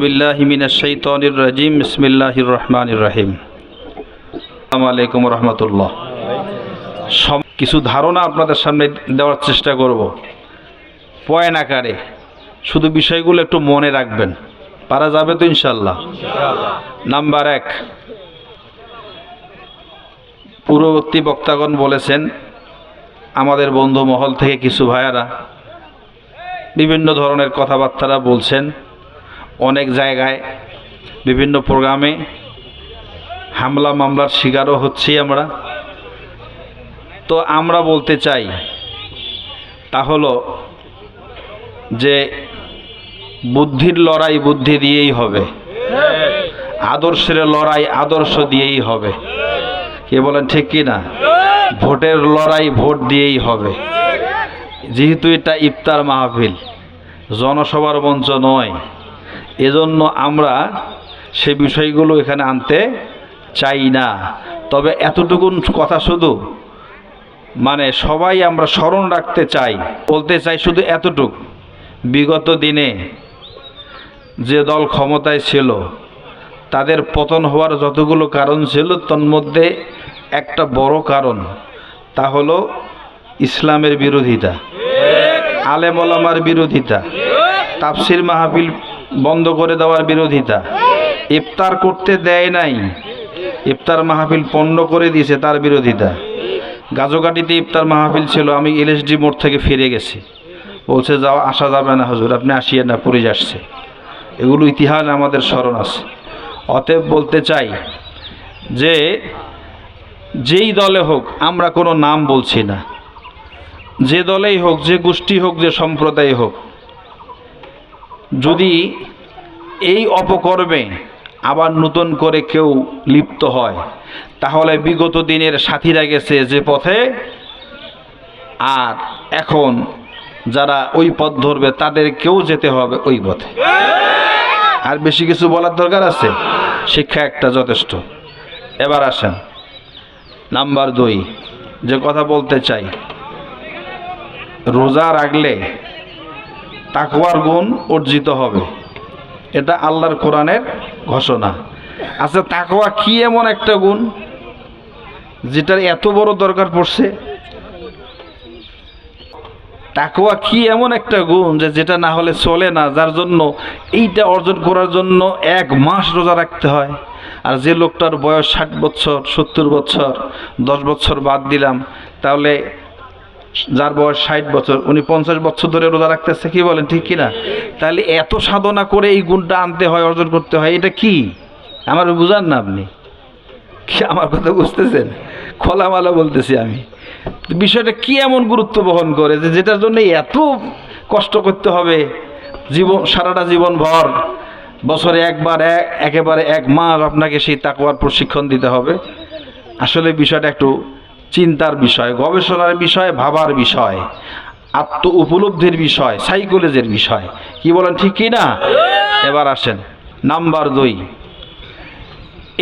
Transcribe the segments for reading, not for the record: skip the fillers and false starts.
বিল্লাহি মিনাশ শাইতানির রাজিম বিসমিল্লাহির রহমানির রহিম। আসসালামু আলাইকুম ওয়া রাহমাতুল্লাহ। কিছু ধারণা আপনাদের সামনে দেওয়ার চেষ্টা করব পয়েন্ট আকারে, শুধু বিষয়গুলো একটু মনে রাখবেন, পারা যাবে তো ইনশাআল্লাহ। নাম্বার 1, পূর্ববর্তী বক্তাগণ বলেছেন, আমাদের বন্ধু মহল থেকে কিছু ভাইয়ারা বিভিন্ন ধরনের কথাবার্তা বলছেন, অনেক জায়গায় বিভিন্ন প্রোগ্রামে হামলা মামলার শিকারও হচ্ছি আমরা। তো আমরা বলতে চাই তা হলো যে বুদ্ধির লড়াই বুদ্ধি দিয়েই হবে, আদর্শের লড়াই আদর্শ দিয়েই হবে। কে বলেন ঠিক কি না? ভোটের লড়াই ভোট দিয়েই হবে। যেহেতু এটা ইফতার মাহফিল, জনসভার মঞ্চ নয়, এজন্য আমরা সে বিষয়গুলো এখানে আনতে চাই না। তবে এতটুকুন কথা শুধু সবাই আমরা স্মরণ রাখতে চাই, বলতে চাই শুধু এতটুক, বিগত দিনে যে দল ক্ষমতায় ছিল তাদের পতন হওয়ার যতগুলো কারণ ছিল, তন্মধ্যে একটা বড় কারণ তা হলো ইসলামের বিরোধিতা, আলেম ওলামার বিরোধিতা, তাফসির মাহফিল বন্ধ করে দেওয়ার বিরোধিতা, ইফতার করতে দেয় নাই, ইফতার মাহফিল পণ্ড করে দিয়েছে তার বিরোধিতা। গাজোকাটিতে ইফতার মাহফিল ছিল, আমি এলএসডি মোড় থেকে ফিরে গেছি, বলছে যাও, আসা যাবে না হুজুর, আপনি আসিয়ে না, পুলিশ আসছে। এগুলো ইতিহাস আমাদের স্মরণ আছে। অতএব বলতে চাই যে যেই দলে হোক, আমরা কোনো নাম বলছি না, যে দলেই হোক, যে গোষ্ঠী হোক, যে সম্প্রদায় হোক, যদি এই অপকর্মে আবার নতুন করে কেউ লিপ্ত হয়, তাহলে বিগত দিনের সাথীরা গেছে যে পথে, আর এখন যারা ওই পথ ধরবে তাদেরকেও যেতে হবে ওই পথে। আর বেশি কিছু বলার দরকার আছে? শিক্ষা একটা যথেষ্ট। এবার আসেন নাম্বার 2, যে কথা বলতে চাই, রোজা রাখলে তাকওয়ার গুণ অর্জিত হবে, এটা আল্লাহর কোরআনের ঘোষণা। আচ্ছা, তাকওয়া কি এমন একটা গুণ যেটার এত বড় দরকার পড়ছে? তাকওয়া কি এমন একটা গুণ যে যেটা না হলে চলে না, যার জন্য এইটা অর্জন করার জন্য 1 মাস রোজা রাখতে হয়? আর যে লোকটার বয়স 60 বছর, 70 বছর, 10 বছর বাদ দিলাম, তাহলে যার বয়স 60 বছর, উনি 50 বছর ধরে রোজা রাখতেছে। কি বলেন ঠিক কিনা? তাহলে এত সাধনা করে এই গুণটা আনতে হয়, অর্জন করতে হয়, এটা কি? আমার বুঝান না আপনি? কি আমার কথা বুঝতেছেন? খোলামালা বলতেছি আমি। বিষয়টা কি এমন গুরুত্ব বহন করে যে যেটার জন্য এত কষ্ট করতে হবে, জীবন সারাটা জীবন ভর, বছরে একবার একেবারে 1 মাস আপনাকে সেই তাকওয়ার প্রশিক্ষণ দিতে হবে? আসলে বিষয়টা একটু চিন্তার বিষয়, গবেষণার বিষয়, ভাবার বিষয়, আত্ম উপলব্ধির বিষয়, সাইকোলজির বিষয়। কি বলেন ঠিক কি না? এবার আসেন নাম্বার 2,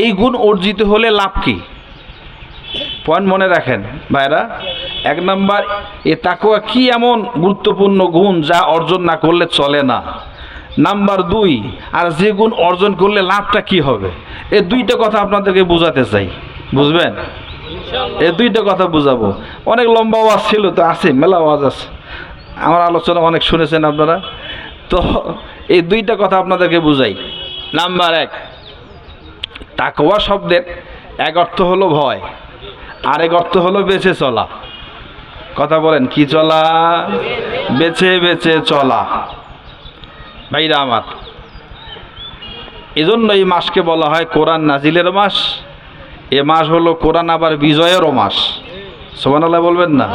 এই গুণ অর্জিত হলে লাভ কি? পয়েন্ট মনে রাখেন ভাইরা। 1 নাম্বার, এ তাকওয়া কি এমন গুরুত্বপূর্ণ গুণ যা অর্জন না করলে চলে না? নাম্বার 2, আর যে গুণ অর্জন করলে লাভটা কি হবে? এই 2টা কথা আপনাদেরকে বোঝাতে চাই, বুঝবেন? এই 2টা কথা বুঝাবো। অনেক লম্বা আওয়াজ ছিল, তো আছে, মেলা আওয়াজ আছে, আমার আলোচনা অনেক শুনেছেন আপনারা, তো এই 2টা কথা আপনাদেরকে বুঝাই। নাম্বার 1, তাকওয়া শব্দের এক অর্থ হলো ভয়, আরেক অর্থ হলো বেঁচে চলা। কথা বলেন, কি চলা? বেঁচে বেঁচে চলা। ভাইরা আমার, এজন্য এই মাসকে বলা হয় কোরআন নাজিলের মাস। এ মাস হলো কোরআন আবার বিজয়েরও মাস। সুবহানাল্লাহ বলবেন না?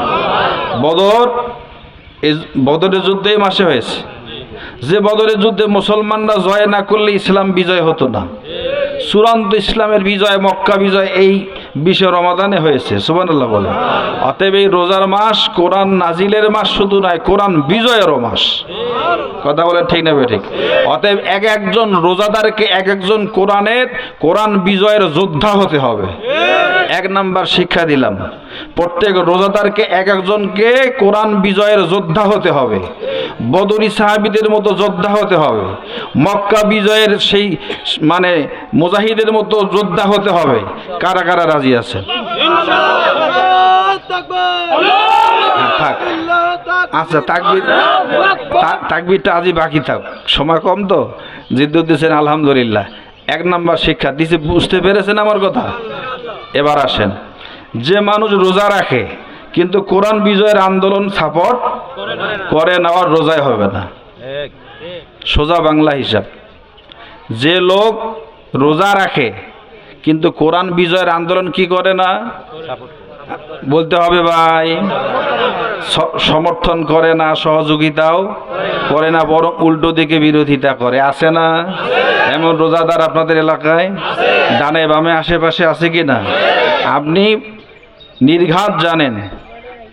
বদরের যুদ্ধে এই মাসে হয়েছে। যে বদরের যুদ্ধে মুসলমানরা জয় না করলে ইসলাম বিজয় হতো না। চূড়ান্ত ইসলামের বিজয়, মক্কা বিজয় এই 20 রমাদানে হয়েছে। সুবহানাল্লাহ বলে। অতএব এই রোজার মাস কোরআন নাজিলের মাস শুধু নয়, কোরআন বিজয়েরও মাস। কথা বলে ঠিক না ঠিক? অতএব একজন রোজাদারকে একজন কোরআন বিজয়ের যোদ্ধা হতে হবে। 1 নাম্বার শিক্ষা দিলাম। প্রত্যেক রোজাদারকে এক একজনকে কোরআন বিজয়ের যোদ্ধা হতে হবে, বদরি সাহাবীদের মতো যোদ্ধা হতে হবে, মক্কা বিজয়ের সেই মানে মুজাহিদের মতো যোদ্ধা হতে হবে। কারা কারা রাজি আছে? থাক, আচ্ছা তাকবীরটা আজই বাকি থাক, সময় কম তো। জিদ্দুর দিয়েছেন আলহামদুলিল্লাহ। 1 নাম্বার শিক্ষা দিছে, বুঝতে পেরেছেন আমার কথা? এবার আসেন, যে মানুষ রোজা রাখে কিন্তু কোরআন বিজয়ের আন্দোলন সাপোর্ট করে না, আর রোজাই হবে না। সোজা বাংলা হিসাব, যে লোক রোজা রাখে কিন্তু কোরআন বিজয়ের আন্দোলন কি করে না, বলতে হবে ভাই, সমর্থন করে না, সহযোগিতাও করে না, বরং উল্টো দিকে বিরোধিতা করে। আছে না এমন রোজাদার আপনাদের এলাকায়? ডানে বামে আশেপাশে আছে কি না? আপনি নির্ঘাত জানেন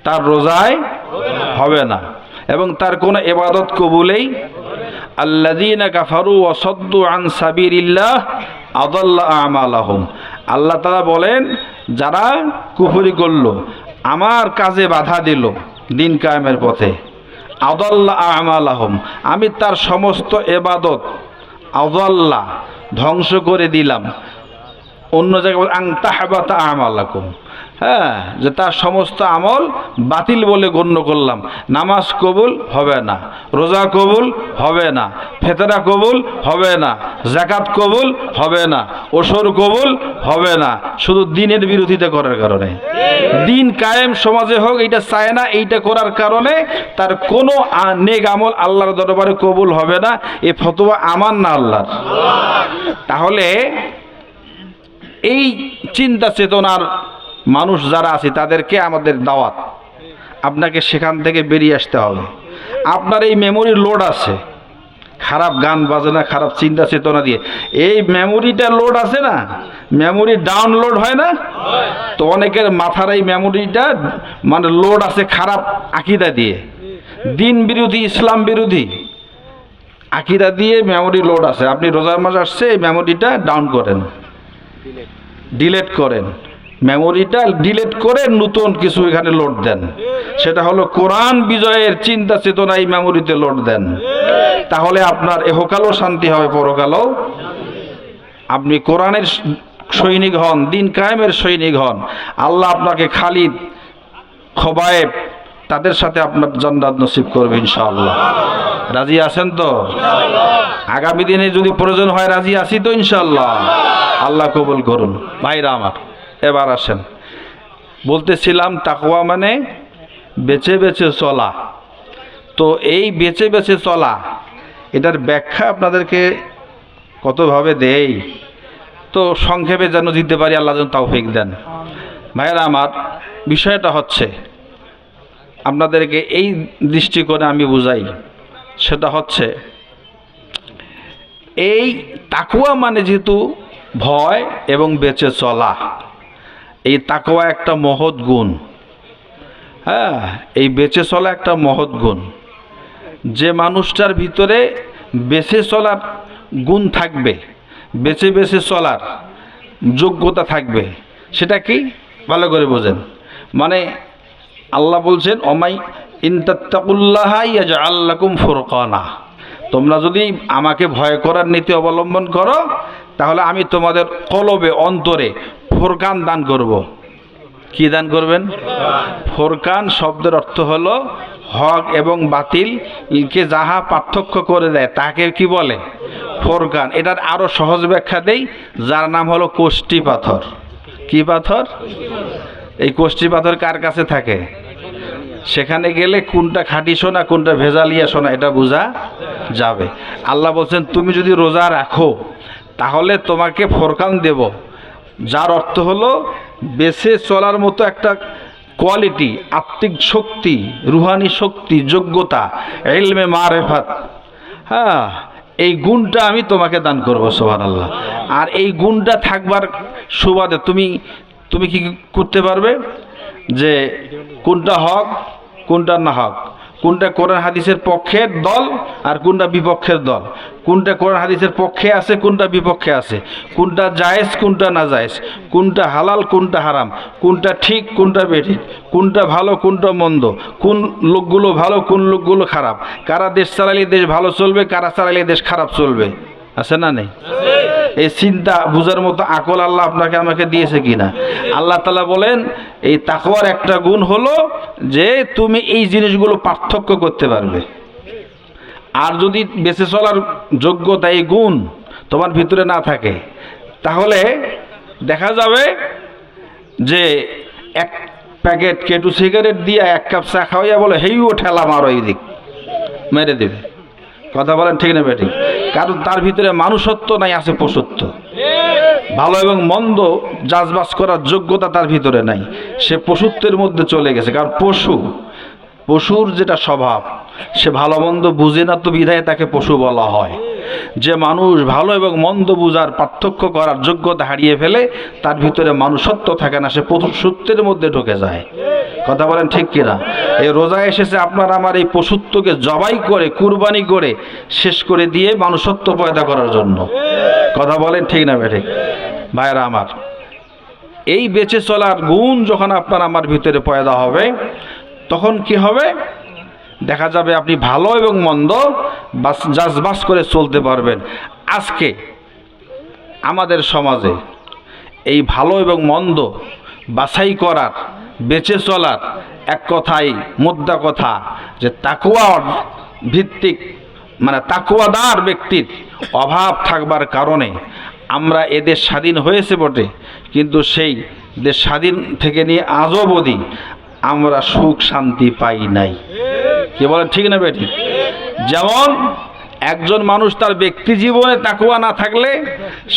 তার রোজায় হবে না এবং তার কোনো ইবাদত কবুলেই। আল্লাযীনা কাফারু ওয়া সাদ্দু আন সাবিলিল্লাহ আযাল্লা আমালাহুম। আল্লাহ তাআলা বলেন, যারা কুফরি করলো, আমার কাজে বাধা দিল দিন কায়েমের পথে, আযাল্লা আমালাহুম, আমি তার সমস্ত ইবাদত আযাল্লা ধ্বংস করে দিলাম। অন্য জায়গায় আন তাহবাতা আমালাকুম, হ্যাঁ, যে তার সমস্ত আমল বাতিল বলে গণ্য করলাম। নামাজ কবুল হবে না, রোজা কবুল হবে না, ফেতরা কবুল হবে না, যাকাত কবুল হবে না, ওসর কবুল হবে না, শুধু দিনের বিরোধিতা করার কারণে। দিন কায়েম সমাজে হোক এইটা চায় না, এইটা করার কারণে তার কোনো নেক আমল আল্লাহর দরবারে কবুল হবে না। এ ফতোয়া আমার না, আল্লাহর। তাহলে এই চিন্তা চেতনার মানুষ যারা আছে তাদেরকে আমাদের দাওয়াত, আপনাকে সেখান থেকে বেরিয়ে আসতে হবে। আপনার এই মেমোরির লোড আছে, খারাপ গান বাজনা, খারাপ চিন্তা চেতনা দিয়ে এই মেমোরিটা লোড আছে না, মেমোরি ডাউনলোড হয় না? তো অনেকের মাথার এই মেমোরিটা মানে লোড আছে খারাপ আকীদা দিয়ে, দিন বিরোধী, ইসলাম বিরোধী আকীদা দিয়ে মেমোরি লোড আছে। আপনি রোজার মাস আসছে, এই মেমোরিটা ডাউন করেন, ডিলেট করেন, মেমোরিটা ডিলেট করে নতুন কিছু এখানে লোড দেন। সেটা হলো কোরআন বিজয়ের চিন্তা চেতনা এই মেমোরিতে লোড দেন। তাহলে আপনার এহকালও শান্তি হবে, পরকালও। আপনি কোরআনের সৈনিক হন, দিন কায়েমের সৈনিক হন, আল্লাহ আপনাকে খালিদ, খোবায়েব তাদের সাথে আপনার জান্নাত নসিব করবে ইনশাআল্লাহ। রাজি আছেন তো? আগামী দিনে যদি প্রয়োজন হয় রাজি আছি তো ইনশাআল্লাহ। আল্লাহ কবুল করুন। ভাইরা আমার, এবার আসেন, বলতেছিলাম তাকওয়া মানে বেছে বেছে চলা। তো এই বেছে বেছে চলা, এটার ব্যাখ্যা আপনাদেরকে কতভাবে দেই, তো সংক্ষেপে যেন দিতে পারি, আল্লাহ যেন তৌফিক দেন। ভাইরা আমার, বিষয়টা হচ্ছে আপনাদেরকে এই দৃষ্টিকোণে আমি বুঝাই, সেটা হচ্ছে এই তাকওয়া মানে যেহেতু ভয় এবং বেঁচে চলা, এই তাকওয়া একটা মহৎ গুণ। হ্যাঁ, এই বেঁচে চলা একটা মহৎ গুণ। যে মানুষটার ভিতরে বেঁচে চলার গুণ থাকবে, বেঁচে বেঁচে চলার যোগ্যতা থাকবে, সেটা কি ভালো করে বোঝেন। মানে আল্লাহ বলছেন, অমাই ইনতাত্তাকুল্লাহা ইয়াজআল লাকুম ফুরকানা, তোমরা যদি আমাকে ভয় করার নীতি অবলম্বন করো তাহলে আমি তোমাদের কলবে, অন্তরে ফুরকান দান করব। কি দান করবেন? ফুরকান শব্দের অর্থ হলো হক এবং বাতিলকে যাহা পার্থক্য করে দেয় তাকে কি বলে? ফুরকান। এটার আরো সহজ ব্যাখ্যা দেই, যার নাম হলো কোষ্ঠী পাথর। কি পাথর? এই কোষ্ঠী পাথর কার কাছে থাকে? সেখানে গেলে কোনটা খাঁটি সোনা কোনটা ভেজালিয়া সোনা এটা বোঝা যাবে। আল্লাহ বলছেন, তুমি যদি রোজা রাখো তাহলে তোমাকে ফুরকান দেব, যার অর্থ হলো বেঁচে চলার মতো একটা কোয়ালিটি, আত্মিক শক্তি, রুহানি শক্তি, যোগ্যতা, ইলমে মারেফাত, হ্যাঁ, এই গুণটা আমি তোমাকে দান করবো। সুবহানাল্লাহ। আর এই গুণটা থাকবার সুবাদে তুমি কি করতে পারবে যে কোনটা হক কোনটা না হক, কোনটা কোরআন হাদিসের পক্ষের দল আর কোনটা বিপক্ষের দল, কোনটা কোরআন হাদিসের পক্ষে আছে কোনটা বিপক্ষে আছে, কোনটা জায়েজ কোনটা না জায়েজ, কোনটা হালাল কোনটা হারাম, কোনটা ঠিক কোনটা বেঠিক, কোনটা ভালো কোনটা মন্দ, কোন লোকগুলো ভালো কোন লোকগুলো খারাপ, কারা দেশ চালালে দেশ ভালো চলবে, কারা চালালে দেশ খারাপ চলবে, আছে না নেই? এই চিন্তা বুঝার মতো আকল আল্লাহ আপনাকে আমাকে দিয়েছে কিনা? আল্লাহ তাআলা বলেন এই তাকওয়ার একটা গুণ হলো যে তুমি এই জিনিসগুলো পার্থক্য করতে পারবে। আর যদি বেঁচে চলার যোগ্যতা এই গুণ তোমার ভিতরে না থাকে, তাহলে দেখা যাবে যে এক প্যাকেট কেটু সিগারেট দিয়ে এক কাপ চা খাওয়াইয়া বলে হেইও ঠেলা মারো, এই দিক মেরে দেবে। কথা বলেন ঠিক না বেঠিক? কারণ তার ভিতরে মানুষত্ব নাই, আছে পশুত্ব। ভালো এবং মন্দ যাচবাস করার যোগ্যতা তার ভিতরে নাই, সে পশুত্বের মধ্যে চলে গেছে। কারণ পশুর যেটা স্বভাব, সে ভালো মন্দ বুঝে না, তো বিধায় তাকে পশু বলা হয়। যে মানুষ ভালো এবং মন্দ বুঝার পার্থক্য করার যোগ্যতা হারিয়ে ফেলে, তার ভিতরে মানুষত্ব থাকে না, সে পশুত্বের মধ্যে ঢুকে যায়। কথা বলেন ঠিক কিনা? এই রোজা এসেছে আপনার আমার এই পশুত্বকে জবাই করে কুরবানি করে শেষ করে দিয়ে মানুষত্ব পয়দা করার জন্য। কথা বলেন ঠিক না বেঠিক? ভাইরা আমার, এই বেঁচে চলার গুণ যখন আপনার আমার ভিতরে পয়দা হবে, তখন কি হবে? দেখা যাবে আপনি ভালো এবং মন্দ যাচবাস করে চলতে পারবেন। আজকে আমাদের সমাজে এই ভালো এবং মন্দ বাছাই করার, বেঁচে চলার এক কথাই মুদ্রা কথা যে তাকওয়া ভিত্তিক, মানে তাকওয়াদার ব্যক্তির অভাব থাকবার কারণে আমরা এদেশ স্বাধীন হয়েছে বটে, কিন্তু সেই দেশ স্বাধীন থেকে নিয়ে আজও অবধি আমরা সুখ শান্তি পাই নাই। কি বলেন ঠিক না বেঠিক? যেমন একজন মানুষ তার ব্যক্তি জীবনে তাকওয়া না থাকলে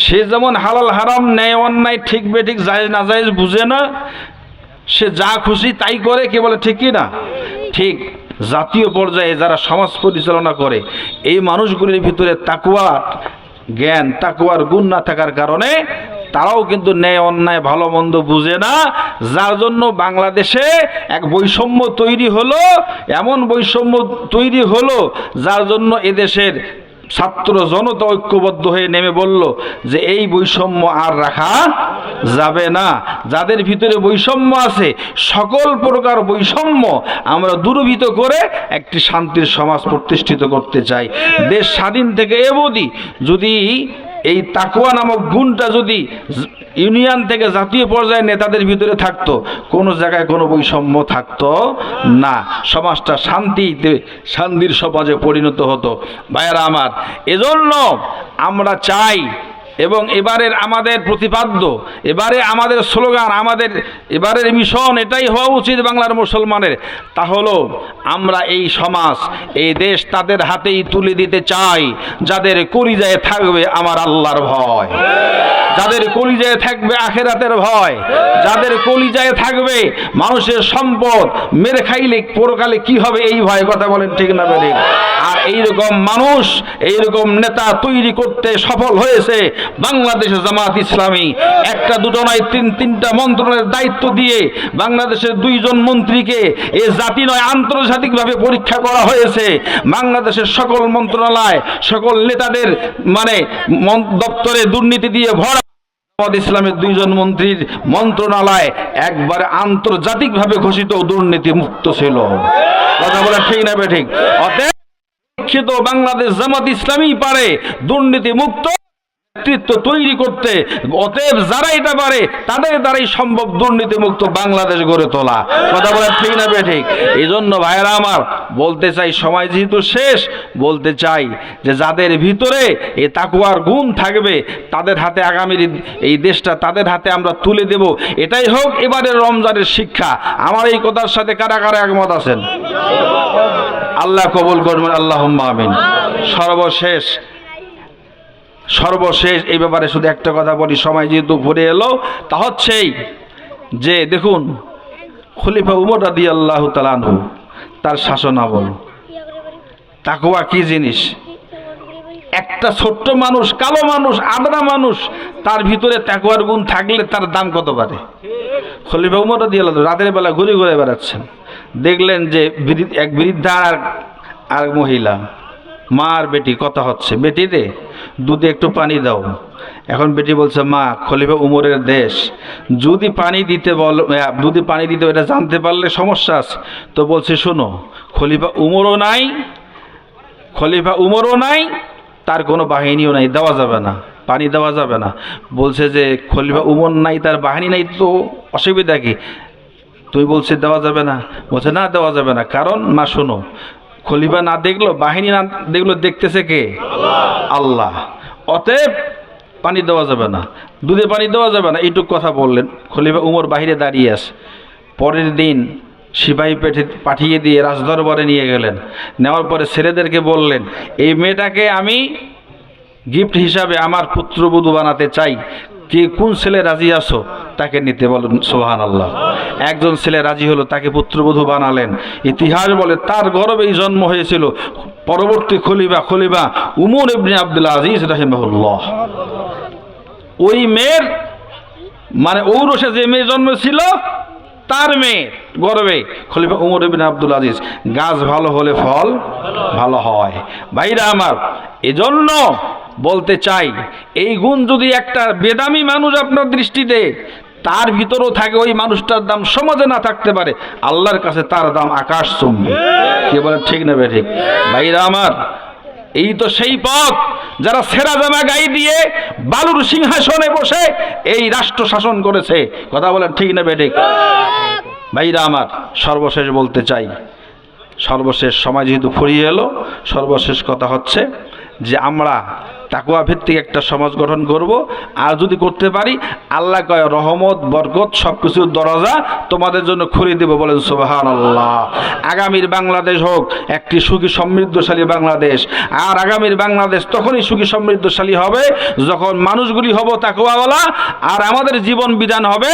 সে যেমন হালাল হারাম ন্যায় অন্যায় ঠিক বেঠিক জায়েজ না জায়েজ বুঝে না, সে যা খুশি তাই করে। কি বলে ঠিক কি না? ঠিক জাতীয় পর্যায়ে যারা সমাজ পরিচালনা করে, এই মানুষগুলির ভিতরে তাকওয়ার জ্ঞান, তাকওয়ার গুণ না থাকার কারণে তারাও কিন্তু ন্যায় অন্যায় ভালো মন্দ বুঝে না, যার জন্য বাংলাদেশে এক বৈষম্য তৈরি হলো, এমন বৈষম্য তৈরি হলো যার জন্য এদেশের ছাত্র জনতা ঐক্যবদ্ধ হয়ে নেমে বলল যে এই বৈষম্য আর রাখা যাবে না। যাদের ভিতরে বৈষম্য আছে, সকল প্রকার বৈষম্য আমরা দূরীভূত করে একটি শান্তির সমাজ প্রতিষ্ঠিত করতে চাই। দেশ স্বাধীন থেকে অবধি যদি এই তাকওয়া নামক গুণটা যদি ইউনিয়ন থেকে জাতীয় পর্যায়ে নেতাদের ভিতরে থাকতো, কোনো জায়গায় কোনো বৈষম্য থাকতো না, সমাজটা শান্তির সমাজে পরিণত হতো। ভাইয়েরা আমার, এজন্য আমরা চাই, এবং এবারের আমাদের প্রতিপাদ্য, এবারে আমাদের স্লোগান, আমাদের এবারের মিশন এটাই হওয়া উচিত বাংলার মুসলমানের, তা হলো আমরা এই সমাজ, এই দেশ তাদের হাতেই তুলে দিতে চাই যাদের কলিজায় থাকবে আমার আল্লাহর ভয়, যাদের কলিজায় থাকবে আখিরাতের ভয়, যাদের কলিজায় থাকবে মানুষের সম্পদ মেরে খাইলে পরকালে কি হবে এই ভয়। কথা বলেন ঠিক না বেঠিক? আর এইরকম মানুষ, এইরকম নেতা তৈরি করতে সফল হয়েছে বাংলাদেশের জামাত ইসলামী। একটা দুটো নয়, তিনটা মন্ত্রণালয়ের দায়িত্ব দিয়ে বাংলাদেশের 2 জন মন্ত্রীকে এ জাতি নয় আন্তর্জাতিকভাবে পরীক্ষা করা হয়েছে। বাংলাদেশের সকল মন্ত্রণালয়, সকল নেতাদের মানে দপ্তরে দুর্নীতি দিয়ে ভরা জামাত ইসলামের 2 জন মন্ত্রীর মন্ত্রণালয় একবারে আন্তর্জাতিকভাবে ঘোষিত দুর্নীতি মুক্ত ছিল। কথা বলে ঠিক না বেঠিক? অতএব শিক্ষিত বাংলাদেশ জামাত ইসলামী পারে দুর্নীতি মুক্ত নেতৃত্ব তৈরি করতে। অতএব যারা এটা পারে তাদের দ্বারাই সম্ভব দুর্নীতি মুক্ত বাংলাদেশ গড়ে তোলা। কথা বলে ঠিক না বেঠিক? এই জন্য ভাইয়েরা আমার বলতে চাই, সময় যেহেতু শেষ, বলতে চাই যে যাদের ভিতরে এই তাকওয়ার গুণ থাকবে তাদের হাতে আগামীর এই দেশটা তাদের হাতে আমরা তুলে দেব। এটাই হোক এবারের রমজানের শিক্ষা। আমার এই কথার সাথে কারা কারা একমত আছেন? আল্লাহ কবুল করবেন, আল্লাহুম্মা আমিন। সর্বশেষ এই ব্যাপারে শুধু একটা কথা বলি, সময় যেহেতু ঘুরে এলো, তা হচ্ছেই যে দেখুন খলিফা উমর রাদিয়াল্লাহু তাআলা আনহু, তার শাসনামল তাকওয়া কি জিনিস। একটা ছোট্ট মানুষ, কালো মানুষ, আদরা মানুষ, তার ভিতরে তাকওয়ার গুণ থাকলে তার দাম কত পারে। খলিফা উমর রাদিয়াল্লাহু আনহু রাতের বেলা ঘুরে ঘুরে বেড়াচ্ছেন, দেখলেন যে এক বৃদ্ধা আর মহিলা, মা আর বেটি কথা হচ্ছে, বেটি রে দুধে একটু পানি দাও। এখন বেটি বলছে, মা খলিফা উমরের দেশ, যদি পানি দিতে এটা জানতে পারলে সমস্যা আছে। তো বলছে, শোনো, খলিফা উমরও নাই, তার কোনো বাহিনীও নাই, দেওয়া যাবে না, পানি দেওয়া যাবে না। বলছে যে খলিফা উমর নাই, তার বাহিনী নাই, তো অসুবিধা কি? তুই বলছিস দেওয়া যাবে না? বলছে না, দেওয়া যাবে না। কারণ মা শোনো, খলিফা না দেখলো, বাহিনী না দেখলো, দেখতেছে কে? আল্লাহ। অতএব পানি দেওয়া যাবে না, দুধে পানি দেওয়া যাবে না, এইটুক কথা বললেন। খলিফা উমর বাহিরে দাঁড়িয়ে আছে। পরের দিন সিপাহী পাঠিয়ে দিয়ে রাজদরবারে নিয়ে গেলেন। নেওয়ার পরে ছেলেদেরকে বললেন, এই মেয়েটাকে আমি গিফট হিসাবে আমার পুত্রবধূ বানাতে চাই, কে কোন ছেলে রাজি আছো তাকে নিতে বলেন। সুবহানাল্লাহ। একজন ছেলে রাজি হলো, তাকে পুত্রবধূ বানালেন। ইতিহাস বলে তার গর্ভেই জন্ম হয়েছিল পরবর্তী খলিফা উমর ইবনে আব্দুল আজিজ রাহিমাহুল্লাহ। ওই মেয়ের মানে ঔরসে যে মেয়ে জন্ম ছিল, তার মেয়ে গর্বে খলিফা উমর ইবনে আব্দুল আজিজ। গাছ ভালো হলে ফল ভালো হয়। ভাইরা আমার, এজন্য বলতে চাই, এই গুণ যদি একটা বেদামি মানুষ আপনার দৃষ্টিতে তার ভিতরেও থাকে, ওই মানুষটার দাম সমাজে না থাকতে পারে, আল্লাহর কাছে তার দাম আকাশ চুম্বি। কে বলে ঠিক না ঠিক? ভাইরা আমার, এই তো সেই পথ যারা ছেঁড়া জামা গায়ে দিয়ে বালুর সিংহাসনে বসে এই রাষ্ট্র শাসন করেছে। কথা বলেন ঠিক না ঠিক? ভাইরা আমার, সর্বশেষ বলতে চাই, সর্বশেষ সময় যেহেতু ফুরিয়ে এলো, সর্বশেষ কথা হচ্ছে যে আমরা তাকওয়া ভিত্তিক একটা সমাজ গঠন করব। আর যদি করতে পারি, আল্লাহ কয় রহমত বরকত সব কিছুর দরজা তোমাদের জন্য খুলে দেব। বলেন সুবহানাল্লাহ। আগামীর বাংলাদেশ হোক একটি সুখী সমৃদ্ধশালী বাংলাদেশ। আর আগামীর বাংলাদেশ তখনই সুখী সমৃদ্ধশালী হবে যখন মানুষগুলি হব তাকওয়াওয়ালা, আর আমাদের জীবন বিধান হবে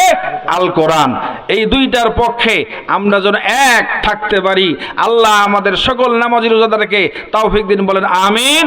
আল কোরআন। এই দুইটার পক্ষে আমরা যেন এক থাকতে পারি। আল্লাহ আমাদের সকল নামাজি রোজাদারকে তৌফিক দিন। বলেন আমিন।